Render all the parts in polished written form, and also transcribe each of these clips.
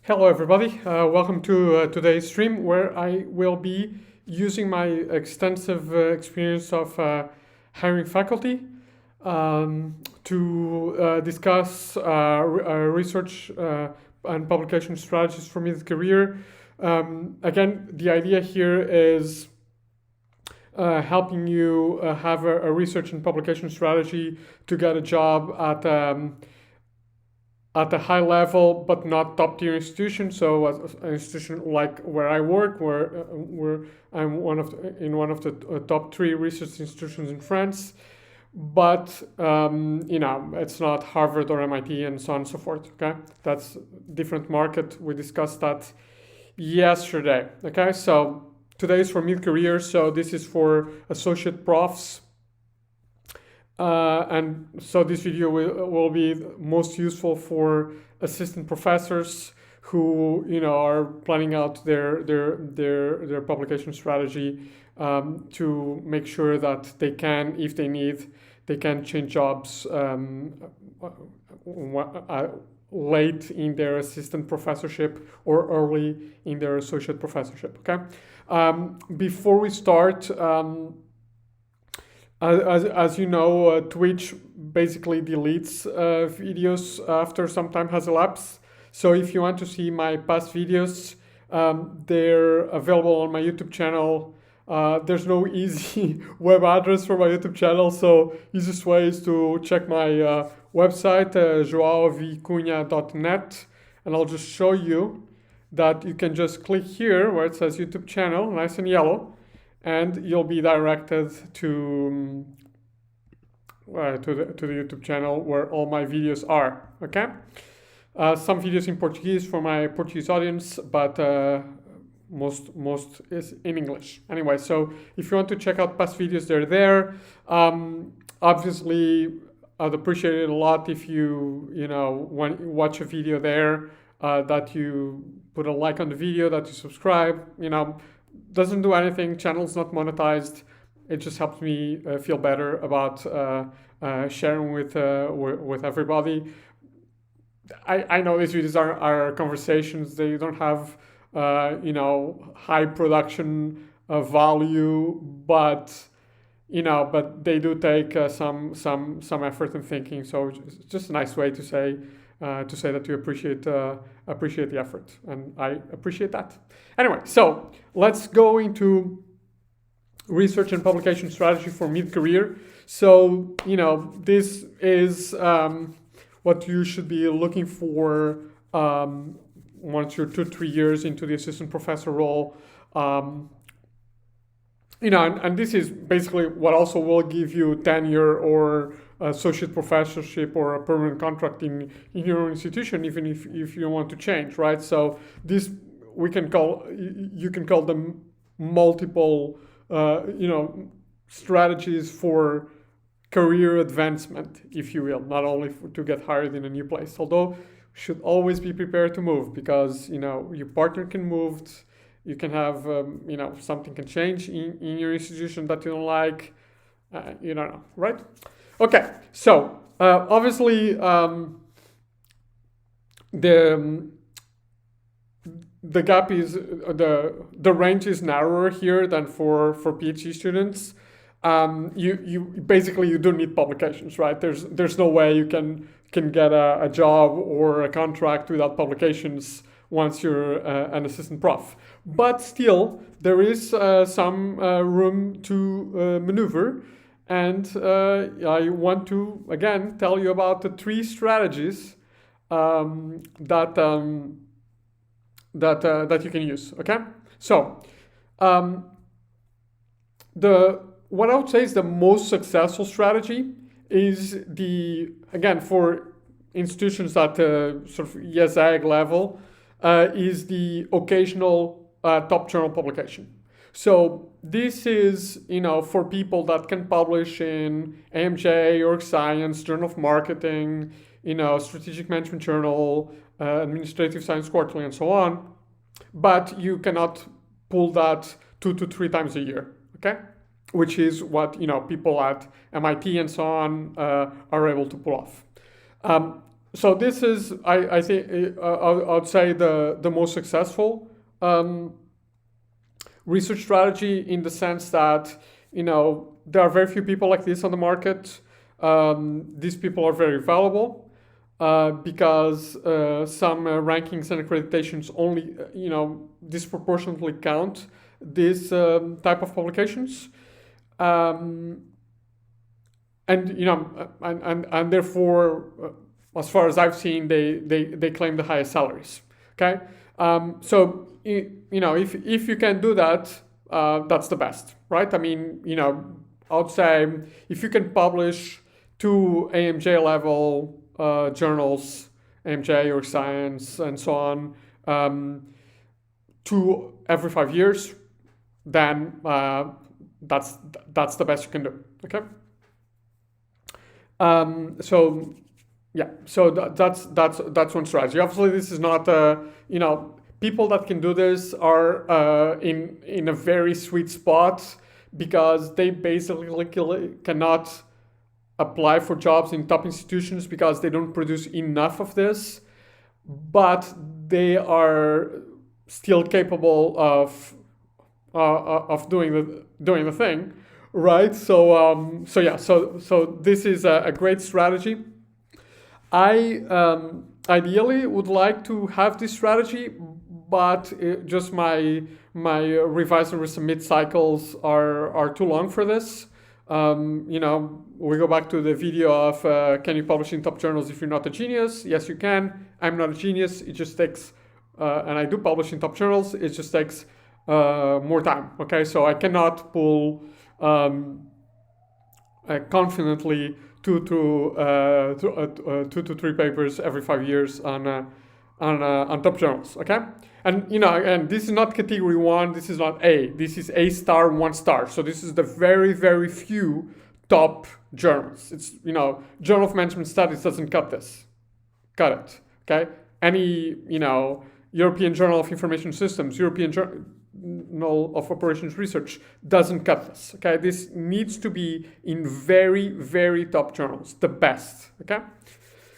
Hello, everybody. Welcome to today's stream where I will be using my extensive experience of hiring faculty to discuss research and publication strategies for mid-career. Again, the idea here is helping you have a research and publication strategy to get a job at a high level, but not top tier institution. So an institution like where I work, where I'm in one of the top 3 research institutions in France, but it's not Harvard or MIT and so on and so forth. Okay, that's different market. We discussed that yesterday. Okay, so today is for mid-career, so this is for associate profs. And so this video will be most useful for assistant professors who are planning out their publication strategy to make sure that they can, if they need, they can change jobs late in their assistant professorship or early in their associate professorship. Okay. Before we start. As you know, Twitch basically deletes videos after some time has elapsed. So if you want to see my past videos, they're available on my YouTube channel. There's no easy web address for my YouTube channel, so easiest way is to check my website, joaovicunha.net, and I'll just show you that you can just click here where it says YouTube channel, nice and yellow, and you'll be directed to the YouTube channel where all my videos are. Okay, some videos in Portuguese for my Portuguese audience, but most is in English. Anyway, so if you want to check out past videos, they're there. Obviously, I'd appreciate it a lot if you watch a video there, that you put a like on the video, that you subscribe. Doesn't do anything. Channel's not monetized. It just helps me feel better about sharing with everybody. I know these videos are conversations. They don't have high production value, but they do take some effort and thinking. So it's just a nice way to say that you appreciate the effort, and I appreciate that. Anyway, so let's go into research and publication strategy for mid-career. So this is what you should be looking for once you're 2-3 years into the assistant professor role. And this is basically what also will give you tenure or associate professorship or a permanent contract in your institution, even if you want to change, right? So this you can call them multiple strategies for career advancement, if you will, not only to get hired in a new place. Although should always be prepared to move, because your partner can move. You can have, something can change in your institution that you don't like. You don't know, right? Okay, so obviously the gap is the range is narrower here than for PhD students. You basically you don't need publications, right? There's no way you can get a job or a contract without publications once you're an assistant prof. But still, there is some room to maneuver, and I want to again tell you about the 3 strategies that you can use. Okay, so what I would say is the most successful strategy is for institutions at sort of YesAg level, is the occasional top journal publication. So this is, for people that can publish in AMJ, Org Science, Journal of Marketing, Strategic Management Journal, Administrative Science Quarterly, and so on. But you cannot pull that 2 to 3 times a year, okay? Which is what, people at MIT and so on are able to pull off. so this is, I think, I would say the most successful research strategy, in the sense that, there are very few people like this on the market. These people are very valuable because some rankings and accreditations only, disproportionately count this type of publications. And therefore, as far as I've seen, they claim the highest salaries. Okay, so if you can do that, that's the best, right? I mean, I would say if you can publish 2 AMJ level journals, AMJ or Science and so on, 2 every 5 years, then that's the best you can do. Okay. So yeah, so that's one strategy. Obviously, this is not people that can do this are in a very sweet spot, because they basically cannot apply for jobs in top institutions because they don't produce enough of this, but they are still capable of doing the thing, right? So so this is a great strategy. I ideally would like to have this strategy, but just my revise and resubmit cycles are too long for this. We go back to the video of can you publish in top journals if you're not a genius? Yes, you can. I'm not a genius. It just takes, and I do publish in top journals. It just takes more time. Okay, so I cannot pull confidently 2 to 3 papers every 5 years on top journals. Okay, and and this is not category 1. This is not A. This is A star 1 star. So this is the very, very few top journals. It's Journal of Management Studies doesn't cut it. Okay, any European Journal of Information Systems, European Journal of Operations Research doesn't cut this. Okay, this needs to be in very, very top journals, the best. Okay,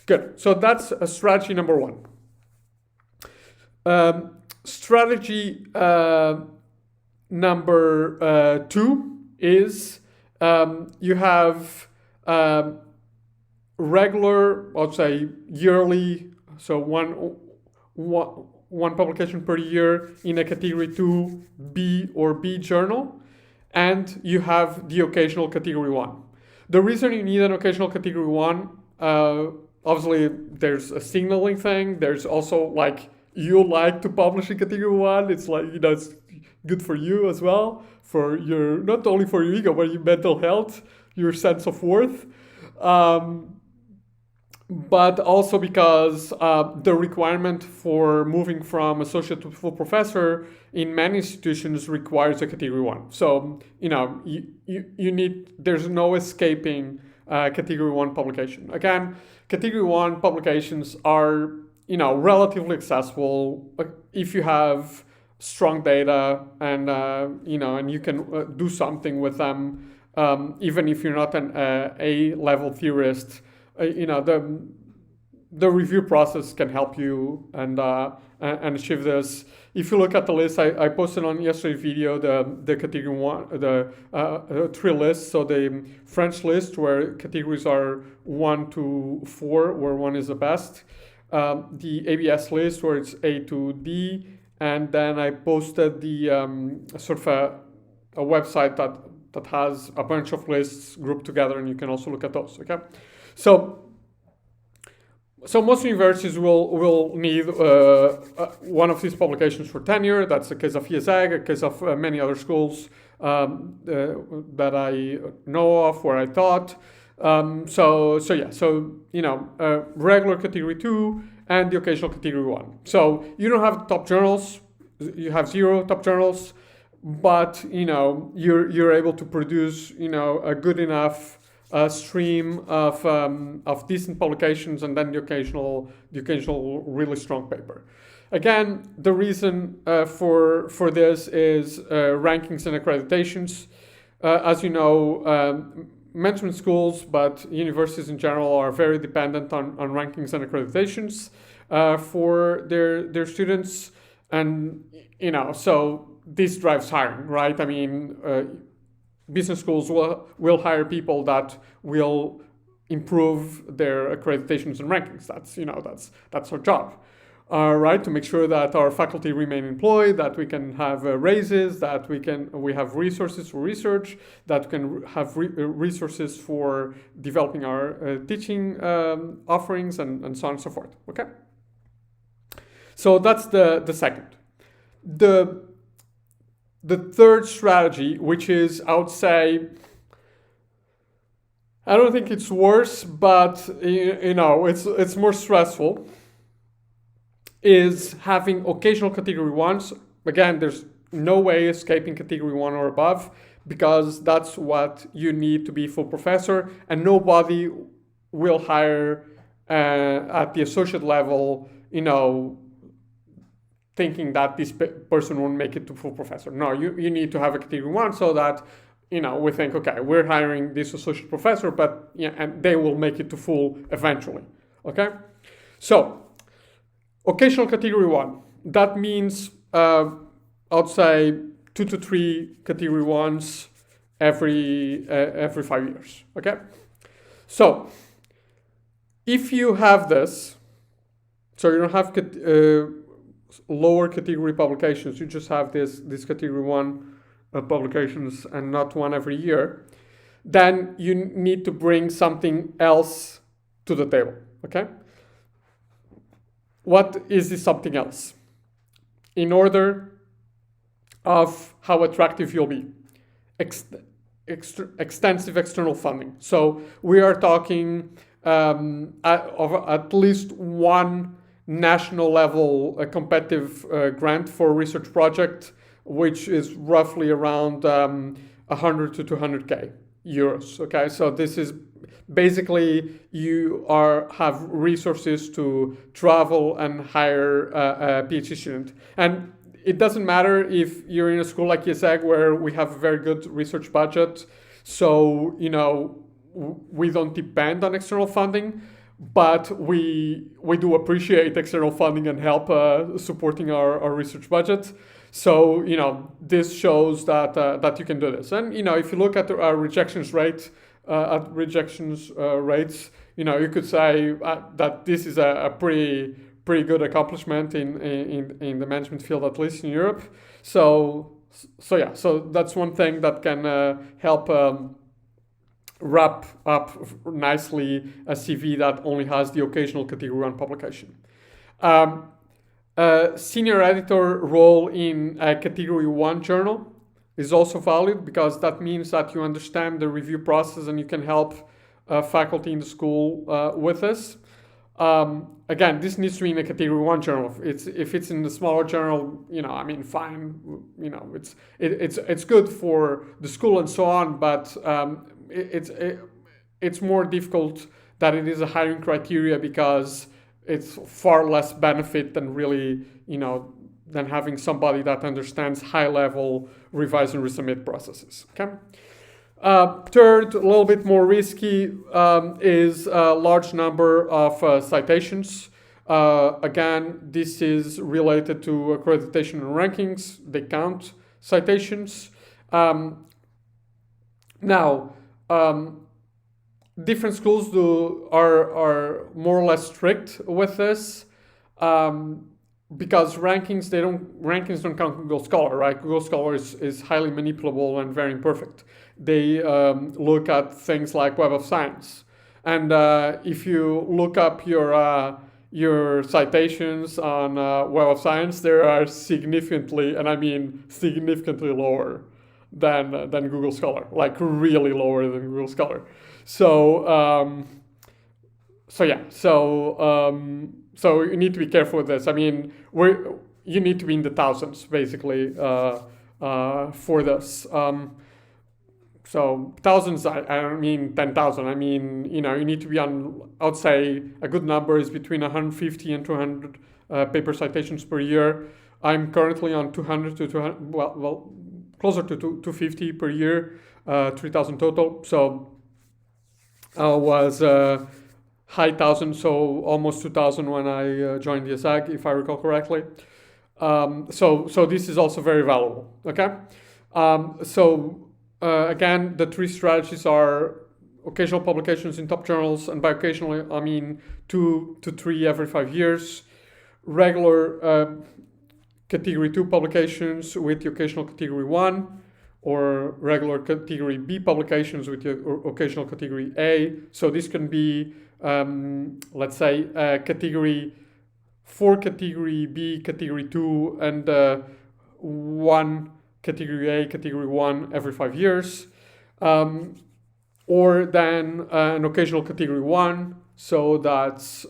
good. So that's strategy number 1. Strategy number 2 is you have regular, I'd say yearly, so one publication per year in a category 2 B or B journal, and you have the occasional category 1. The reason you need an occasional category 1, obviously there's a signaling thing. There's also you like to publish in category 1. It's it's good for you as well, for your, not only for your ego, but your mental health, your sense of worth. But also because the requirement for moving from associate to full professor in many institutions requires a category 1. So, you need, there's no escaping category 1 publication. Again, category 1 publications are, relatively accessible if you have strong data and, and you can do something with them, even if you're not an A-level theorist. The review process can help you and achieve this. If you look at the list, I posted on yesterday's video the category 1, the 3 lists. So the French list, where categories are 1 to 4, where 1 is the best. The ABS list, where it's A to D, and then I posted the sort of a website that has a bunch of lists grouped together, and you can also look at those. Okay, so most universities will need one of these publications for tenure. That's the case of ESAG, a case of many other schools that I know of where I taught. Regular category 2 and the occasional category 1. So you don't have top journals. You have 0 top journals, but you're able to produce a good enough stream of decent publications, and then the occasional really strong paper. Again, the reason for this is rankings and accreditations. As you know, management schools, but universities in general are very dependent on rankings and accreditations for their students, and so this drives hiring, right? I mean, business schools will hire people that will improve their accreditations and rankings. That's our job. Right, to make sure that our faculty remain employed, that we can have raises, that we have resources for research, that we can have resources for developing our teaching offerings, and so on and so forth. Okay. So that's the second. The third strategy, which is, I would say, I don't think it's worse, but it's more stressful, is having occasional category ones. Again, there's no way escaping category one or above, because that's what you need to be full professor, and nobody will hire at the associate level, thinking that this person won't make it to full professor. No, you need to have a category one, so that we think, okay, we're hiring this associate professor, but and they will make it to full eventually. Okay, so occasional category one, that means I'd say 2 to 3 category ones every 5 years. Okay, so if you have this, so you don't have lower category publications, you just have this category one publications and not one every year, then you need to bring something else to the table. Okay, what is this something else? In order of how attractive you'll be, extensive external funding. So we are talking of at least one national level competitive grant for a research project, which is roughly around 100 to 200k euros. Okay, so this is basically you have resources to travel and hire a PhD student. And it doesn't matter if you're in a school like IESEG, where we have a very good research budget, so we don't depend on external funding, but we do appreciate external funding and help supporting our research budget. So this shows that you can do this. And if you look at our rejections rate, rates, you could say that this is a pretty good accomplishment in the management field, at least in Europe. So that's one thing that can help wrap up nicely a CV that only has the occasional category 1 publication. Senior editor role in a category 1 journal is also valued, because that means that you understand the review process and you can help faculty in the school with this. Again, this needs to be in a category 1 journal. If it's in the smaller journal, fine. It's good for the school and so on, but it's more difficult that it is a hiring criteria, because it's far less benefit than really, than having somebody that understands high-level revise and resubmit processes. Okay. Third, a little bit more risky, is a large number of citations. Again, this is related to accreditation and rankings. They count citations. Now, different schools are more or less strict with this, because rankings don't count Google Scholar, right? Google Scholar is highly manipulable and very imperfect. They look at things like Web of Science, and if you look up your citations on Web of Science, they are significantly, and I mean significantly lower than Google Scholar, like really lower than Google Scholar. So you need to be careful with this. I mean, you need to be in the thousands basically for this. So thousands, I don't mean 10,000. I mean, you need to be on, I would say a good number is between 150 and 200 paper citations per year. I'm currently on 200 to 200, closer to 250 per year, 3,000 total. So was high thousand, so almost 2000 when I joined the ESAG, if I recall correctly. So this is also very valuable. Okay. Again, the three strategies are occasional publications in top journals, and by occasionally I mean 2 to 3 every 5 years. Regular category 2 publications with the occasional category 1, or regular category B publications with the occasional category A. So this can be, let's say, category 4, category B, category 2, and 1 category A, category 1 every 5 years. Or then an occasional category 1, so that's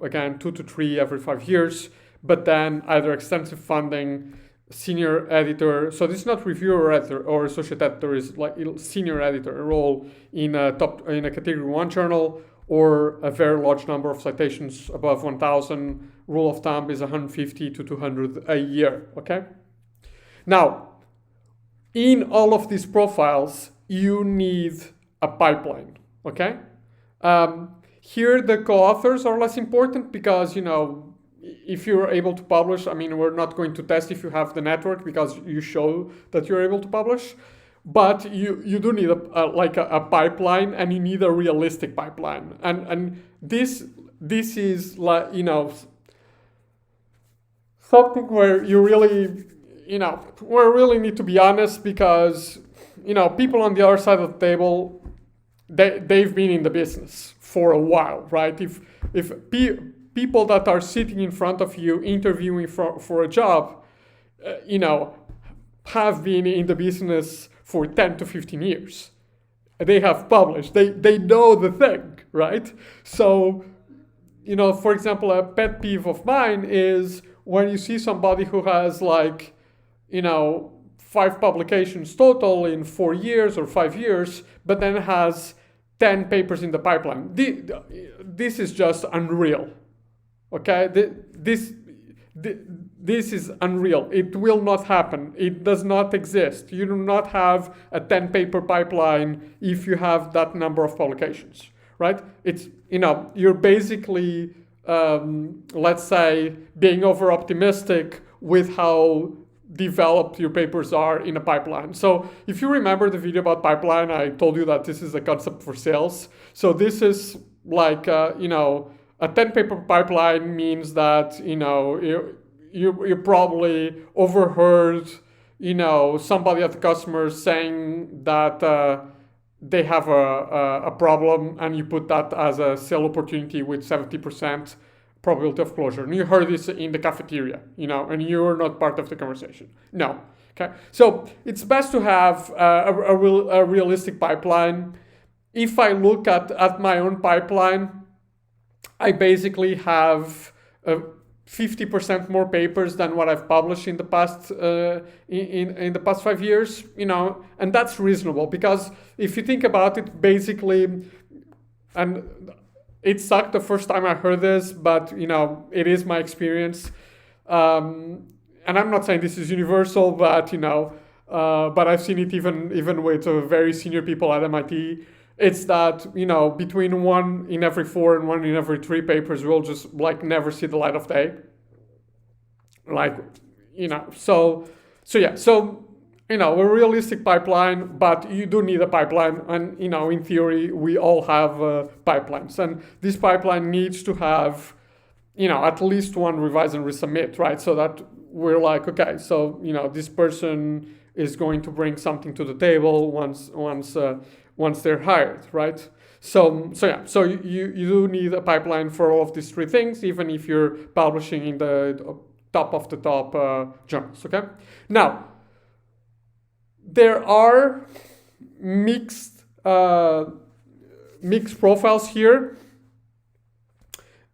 again 2 to 3 every 5 years, but then either extensive funding, senior editor. So this is not reviewer or editor or associate editor, is like senior editor, a role in a category 1 journal, or a very large number of citations above 1,000. Rule of thumb is 150 to 200 a year. Okay. Now, in all of these profiles, you need a pipeline. Okay. Here the co-authors are less important because, you know, if you're able to publish, I mean, we're not going to test if you have the network because you show that you're able to publish, but you do need a pipeline, and you need a realistic pipeline. And this is, like, you know, something where you really, you know, we really need to be honest, because, you know, people on the other side of the table, they've been in the business for a while, right? If people that are sitting in front of you interviewing for a job, you know, have been in the business for 10 to 15 years. They have published, they know the thing, right? So, you know, for example, a pet peeve of mine is when you see somebody who has, like, you know, 5 publications total in 4 years or 5 years, but then has 10 papers in the pipeline. This is just unreal. Okay, this is unreal. It will not happen. It does not exist. You do not have a 10 paper pipeline if you have that number of publications, right? It's, you know, you're basically, let's say, being over optimistic with how developed your papers are in a pipeline. So if you remember the video about pipeline, I told you that this is a concept for sales. So this is like, you know, a 10 paper pipeline means that, you know, you probably overheard, you know, somebody at the customer saying that they have a problem, and you put that as a sale opportunity with 70% probability of closure. And you heard this in the cafeteria, you know, and you're not part of the conversation. No. Okay. So it's best to have a realistic pipeline. If I look at my own pipeline, I basically have 50% more papers than what I've published in the past in the past 5 years, you know, and that's reasonable, because if you think about it, basically, and it sucked the first time I heard this, but, you know, it is my experience, and I'm not saying this is universal, but, you know, but I've seen it even with very senior people at MIT. It's that, you know, between 1 in every 4 and 1 in every 3 papers will just, like, never see the light of day. Like, you know, so yeah, so, you know, a realistic pipeline, but you do need a pipeline. And, you know, in theory, we all have pipelines, and this pipeline needs to have, you know, at least 1 revise and resubmit, right? So that we're like, okay, so, you know, this person is going to bring something to the table once they're hired, right? So yeah, so you do need a pipeline for all of these 3 things, even if you're publishing in the top of the top journals, okay? Now, there are mixed profiles here.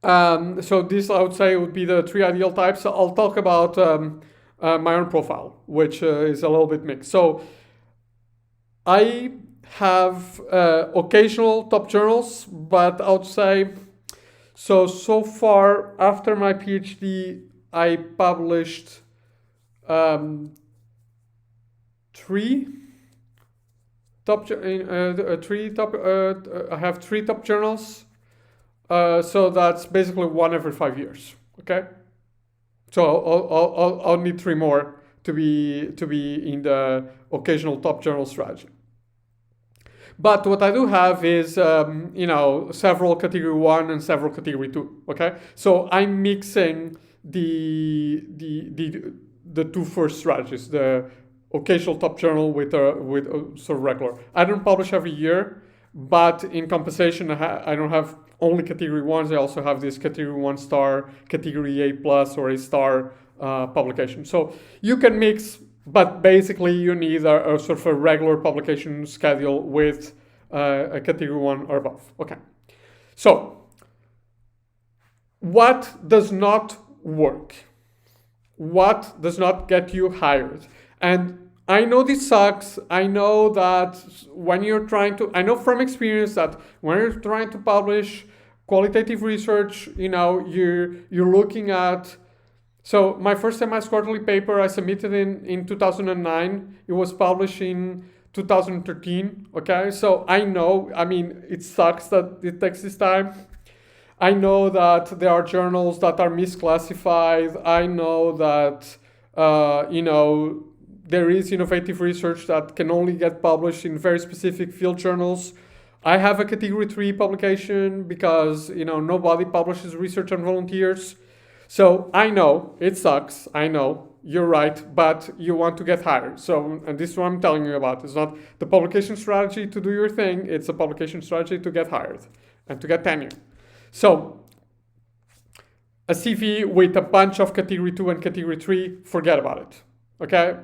So this, I would say, would be the 3 ideal types. I'll talk about my own profile, which is a little bit mixed. So I have occasional top journals, but I would say, so far after my PhD, I published 3 I have three top journals. So that's basically one every 5 years. Okay. So I'll need three more to be in the occasional top journal strategy. But what I do have is, several category one and several category two. Okay, so I'm mixing the two first strategies, the occasional top journal with sort of regular. I don't publish every year, but in compensation, I don't have only category ones. I also have this category 1 star, category A plus or A star publication. So you can mix, but basically you need a sort of a regular publication schedule with a category 1 or above. Okay. So what does not work? What does not get you hired? And I know this sucks. I know that when you're trying to, I know from experience that when you're trying to publish qualitative research, you're looking at. So my first MS quarterly paper I submitted in 2009. It was published in 2013. Okay, so I know. I mean, it sucks that it takes this time. I know that there are journals that are misclassified. I know that there is innovative research that can only get published in very specific field journals. I have a category 3 publication because nobody publishes research on volunteers. So I know it sucks. I know you're right, but you want to get hired. So, and this is what I'm telling you about. It's not the publication strategy to do your thing. It's a publication strategy to get hired and to get tenure. So a CV with a bunch of category 2 and category 3, forget about it. Okay,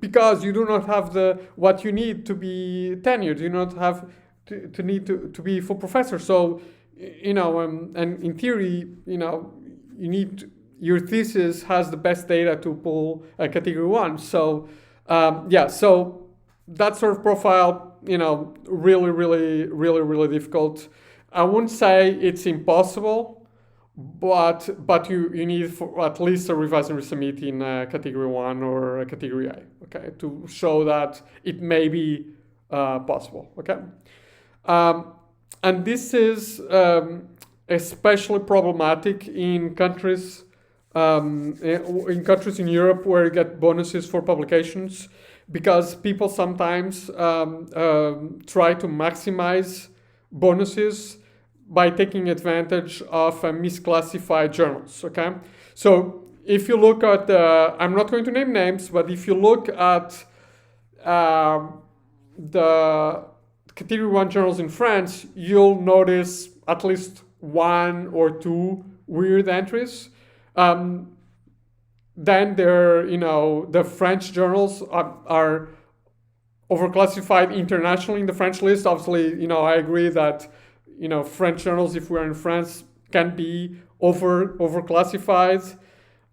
because you do not have what you need to be tenured. You do not have to need to be full professor. So, and in theory, you need your thesis has the best data to pull a category 1. So, so that sort of profile, really, really, really, really difficult. I wouldn't say it's impossible, but you need for at least a revise and resubmit in category 1 or a category A, okay, to show that it may be possible, okay. And this is especially problematic in countries in Europe where you get bonuses for publications, because people sometimes try to maximize bonuses by taking advantage of misclassified journals, okay? So if you look at, I'm not going to name names, but if you look at the category 1 journals in France, you'll notice at least 1 or 2 weird entries. Then there, the French journals are overclassified internationally in the French list. Obviously, I agree that, French journals, if we're in France, can be overclassified.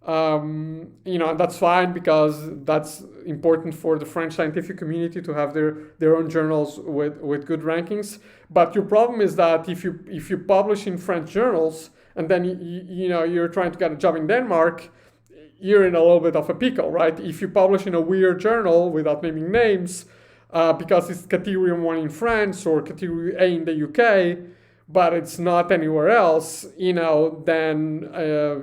And that's fine because that's important for the French scientific community to have their own journals with good rankings. But your problem is that if you publish in French journals and then you're trying to get a job in Denmark, you're in a little bit of a pickle, right? If you publish in a weird journal without naming names, because it's category 1 in France or category A in the UK, but it's not anywhere else, then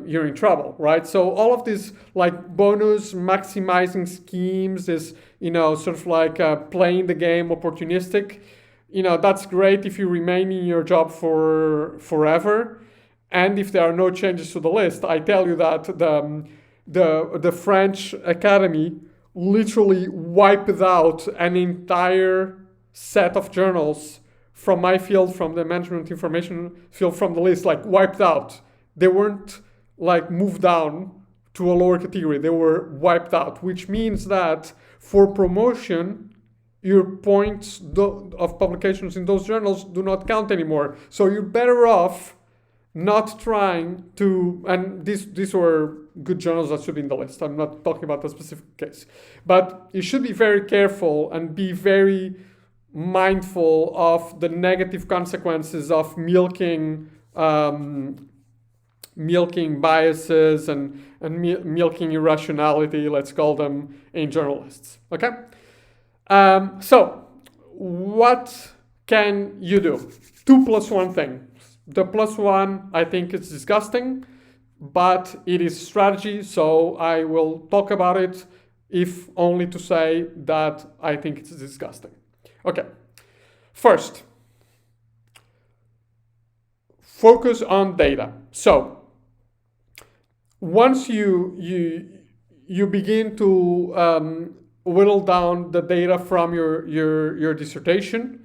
you're in trouble, right? So all of these like bonus maximizing schemes is, sort of like playing the game opportunistic. That's great if you remain in your job for forever. And if there are no changes to the list, I tell you that the French Academy literally wiped out an entire set of journals from my field, from the management information field, from the list, like wiped out. They weren't like moved down to a lower category. They were wiped out, which means that for promotion, your points of publications in those journals do not count anymore. So you're better off not trying to, and these were good journals that should be in the list. I'm not talking about a specific case. But you should be very careful and be very mindful of the negative consequences of milking biases and milking irrationality, let's call them, in journalists. Okay? So what can you do? 2+1 thing. The +1, I think it's disgusting, but it is strategy, so I will talk about it, if only to say that I think it's disgusting. Okay, first, focus on data. So once you begin to whittle down the data from your dissertation,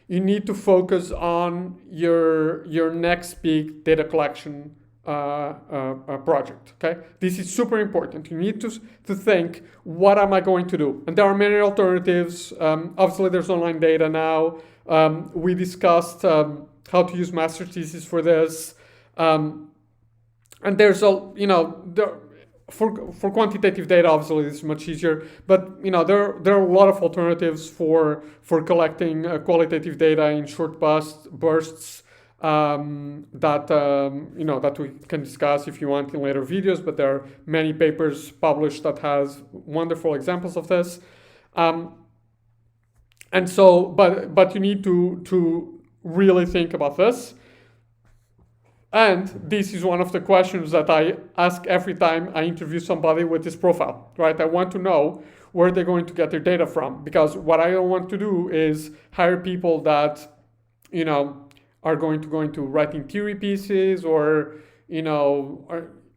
you need to focus on your next big data collection project. Okay, this is super important. You need to think, what am I going to do? And there are many alternatives. Obviously, there's online data now. We discussed how to use master thesis for this. And there's for quantitative data, obviously it's much easier, but there are a lot of alternatives for collecting qualitative data in short bursts that we can discuss if you want in later videos. But there are many papers published that has wonderful examples of this, and so but you need to really think about this. And this is one of the questions that I ask every time I interview somebody with this profile, right? I want to know where they're going to get their data from, because what I don't want to do is hire people that, are going to go into writing theory pieces, or,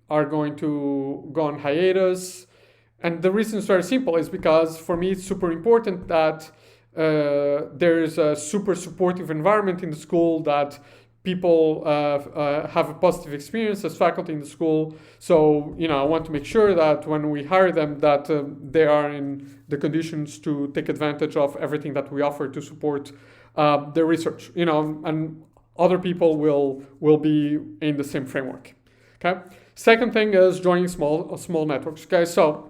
are going to go on hiatus. And the reason is very simple, is because for me it's super important that there is a super supportive environment in the school, that people have a positive experience as faculty in the school. So, I want to make sure that when we hire them, that they are in the conditions to take advantage of everything that we offer to support their research, and other people will be in the same framework. Okay. Second thing is joining small networks. Okay. So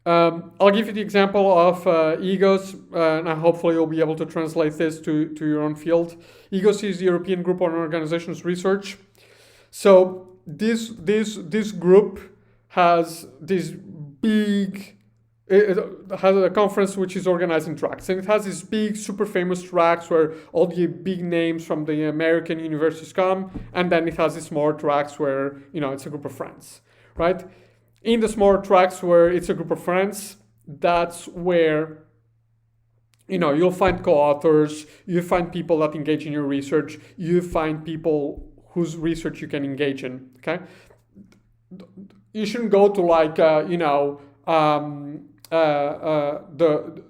I'll give you the example of EGOS, and hopefully you'll be able to translate this to your own field. EGOS is the European Group on Organizations Research. So this group has this big, it has a conference which is organized in tracks, and it has these big, super famous tracks where all the big names from the American universities come, and then it has these smaller tracks where it's a group of friends, right? In the smaller tracks where it's a group of friends, that's where you'll find co-authors, you find people that engage in your research, you find people whose research you can engage in. Okay, you shouldn't go to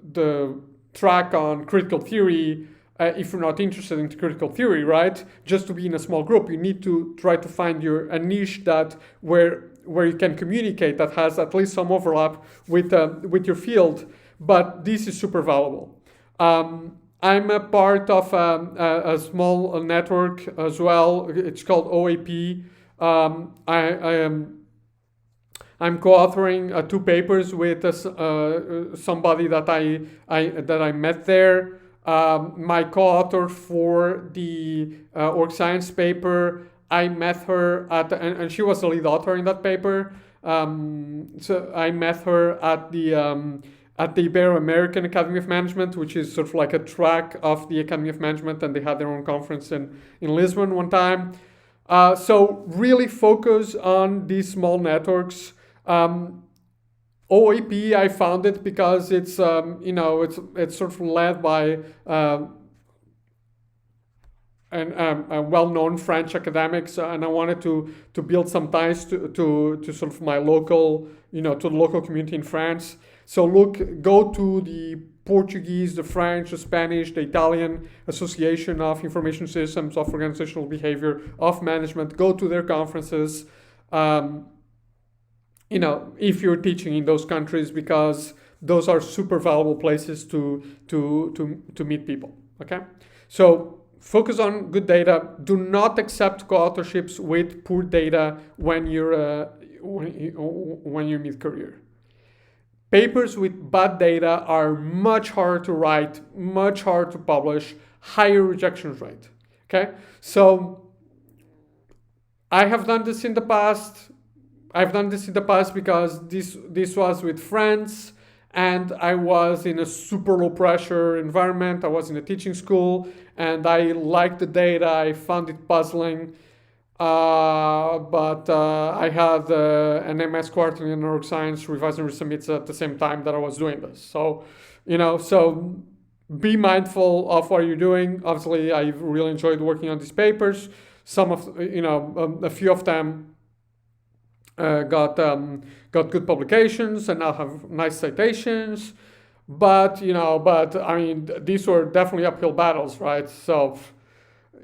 the track on critical theory if you're not interested in critical theory, right? Just to be in a small group, you need to try to find a niche that where you can communicate, that has at least some overlap with your field. But this is super valuable. I'm a part of a small network as well. It's called OAP. I'm co-authoring 2 papers with somebody that I met there. My co-author for the org science paper, I met her and she was the lead author in that paper. So I met her at the Ibero-American Academy of Management, which is sort of like a track of the Academy of Management, and they had their own conference in Lisbon one time. So really focus on these small networks. OAP, I found it because it's it's sort of led by well-known French academics, and I wanted to build some ties to sort of my local, to the local community in France. So go to the Portuguese, the French, the Spanish, the Italian Association of Information Systems, of Organizational Behavior, of Management. Go to their conferences, if you're teaching in those countries, because those are super valuable places to meet people. Okay, so focus on good data. Do not accept co-authorships with poor data when you're mid-career. Papers with bad data are much harder to write, much harder to publish, higher rejection rate. Okay, so I have done this in the past. I've done this in the past because this was with friends, and I was in a super low pressure environment. I was in a teaching school, and I liked the data. I found it puzzling. But I had an MS quarterly in neuroscience revised and resubmits at the same time that I was doing this. So, so be mindful of what you're doing. Obviously, I really enjoyed working on these papers. Some of, a few of them got good publications and now have nice citations. But, I mean, these were definitely uphill battles, right? So,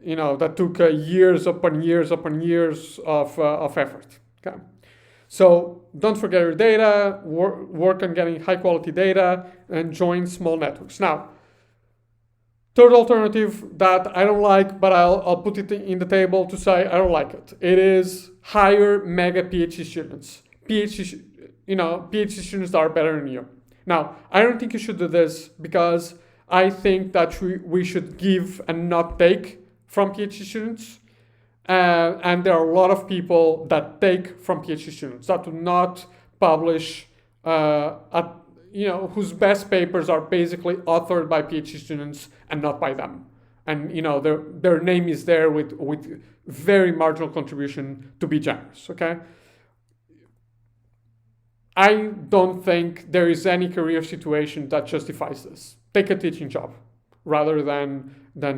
that took years upon years upon years of effort. Okay, so don't forget your data. Work on getting high quality data and join small networks. Now, third alternative that I don't like, but I'll put it in the table to say I don't like it. It is hire mega PhD students. PhD students that are better than you. Now, I don't think you should do this because I think that we should give and not take from PhD students, and there are a lot of people that take from PhD students that do not publish, whose best papers are basically authored by PhD students and not by them, and their name is there with very marginal contribution, to be generous. Okay, I don't think there is any career situation that justifies this. Take a teaching job rather than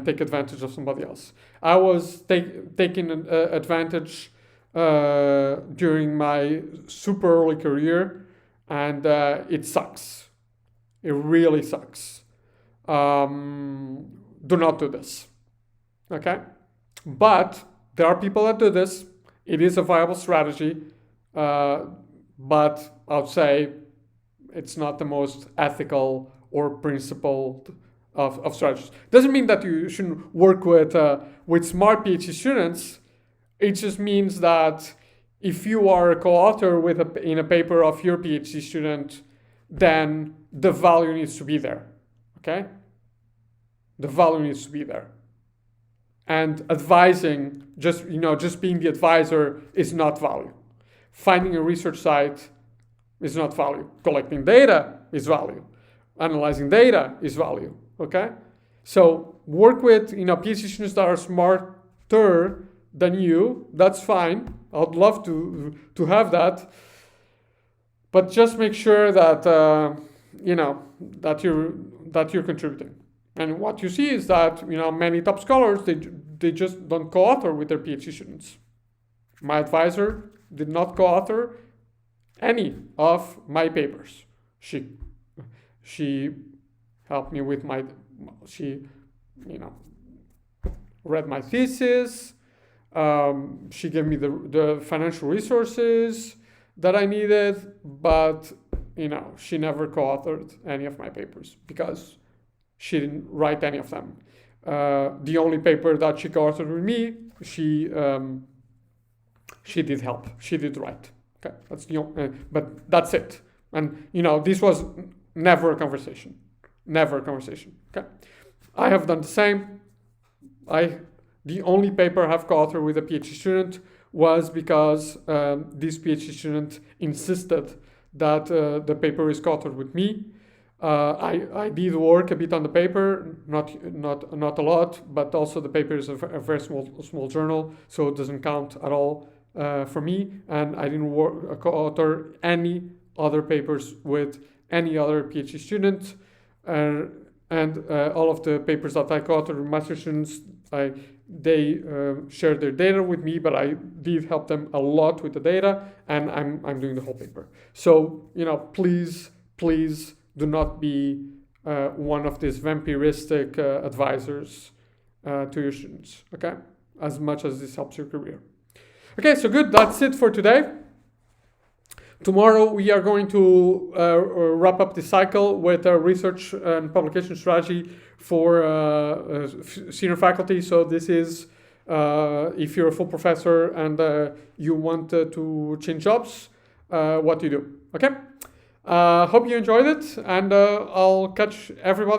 take advantage of somebody else. I was taking advantage during my super early career, and it sucks. It really sucks. Do not do this, okay? But there are people that do this. It is a viable strategy, but I would say it's not the most ethical or principled of strategies. Doesn't mean that you shouldn't work with smart PhD students. It just means that if you are a co-author in a paper of your PhD student, then the value needs to be there. Okay? The value needs to be there. And advising, just being the advisor is not value. Finding a research site is not value. Collecting data is value. Analyzing data is value. Okay? So work with PhD students that are smarter than you. That's fine. I'd love to have that. But just make sure that that you're contributing. And what you see is that many top scholars they just don't co-author with their PhD students. My advisor did not co-author any of my papers. She helped me with she read my thesis. She gave me the financial resources that I needed, but she never co-authored any of my papers because she didn't write any of them. The only paper that she co-authored with me, she did help. She did write. Okay, that's but that's it. And this was never a conversation. Never a conversation. Okay, I have done the same. The only paper I have co-authored with a PhD student was because this PhD student insisted that the paper is co-authored with me. I did work a bit on the paper, not a lot, but also the paper is a very small journal, so it doesn't count at all for me. And I didn't co-author any other papers with any other PhD student. And all of the papers that I co-authored with master students, they shared their data with me, but I did help them a lot with the data, and I'm doing the whole paper. So please do not be one of these vampiristic advisors to your students. Okay, as much as this helps your career. Okay, so good. That's it for today. Tomorrow we are going to wrap up the cycle with a research and publication strategy for senior faculty. So this is if you're a full professor and you want to change jobs, what you do. Okay. Hope you enjoyed it, and I'll catch everybody